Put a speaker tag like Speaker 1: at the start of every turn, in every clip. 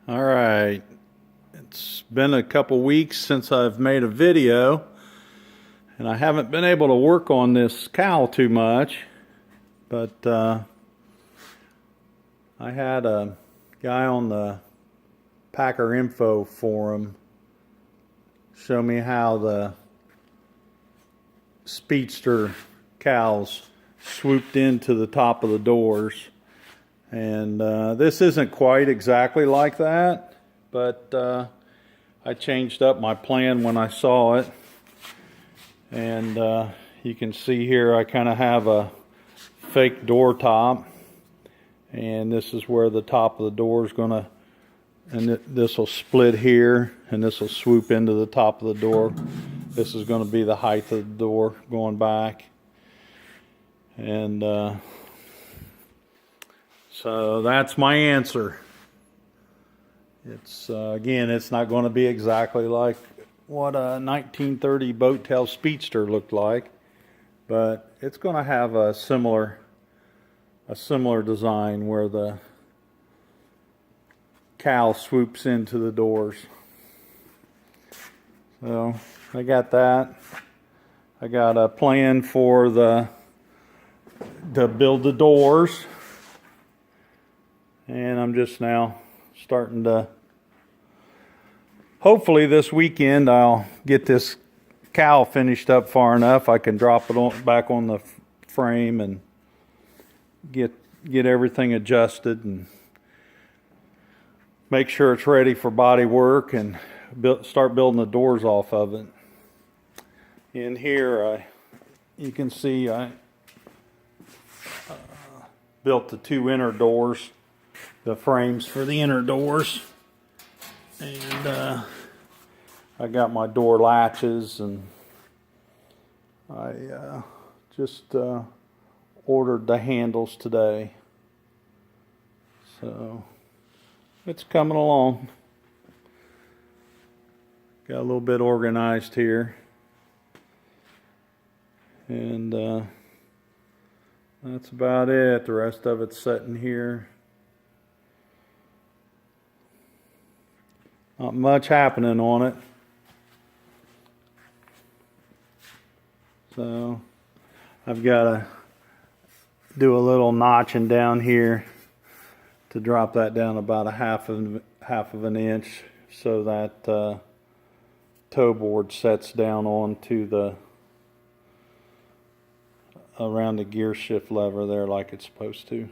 Speaker 1: All right, it's been a couple weeks since I've made a video, and I haven't been able to work on this cowl too much, but I had a guy on the Packard info forum show me how the Speedster cowls swooped into the top of the doors. And this isn't quite exactly like that, but I changed up my plan when I saw it. And you can see here I kind of have a fake door top, and this is where the top of the door is going to, and this will split here, and this will swoop into the top of the door. This is going to be the height of the door going back. And so that's my answer. It's again, it's not going to be exactly like what a 1930 boat tail Speedster looked like, but it's going to have a similar design where the cowl swoops into the doors. So I got that. I got a plan for to build the doors. And I'm just now starting to, hopefully this weekend I'll get this cowl finished up far enough I can drop it back on the frame and get everything adjusted and make sure it's ready for body work and start building the doors off of it. In here you can see I built the two inner doors, the frames for the inner doors, and I got my door latches, and I just ordered the handles today, so it's coming along. Got a little bit organized here, and that's about it. The rest of it's sitting here. Not much happening on it. So I've got to do a little notching down here to drop that down about a half of an inch so that toe board sets down onto around the gear shift lever there like it's supposed to.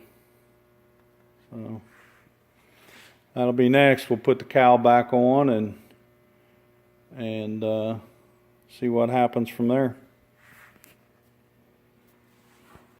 Speaker 1: So that'll be next. We'll put the cowl back on and see what happens from there.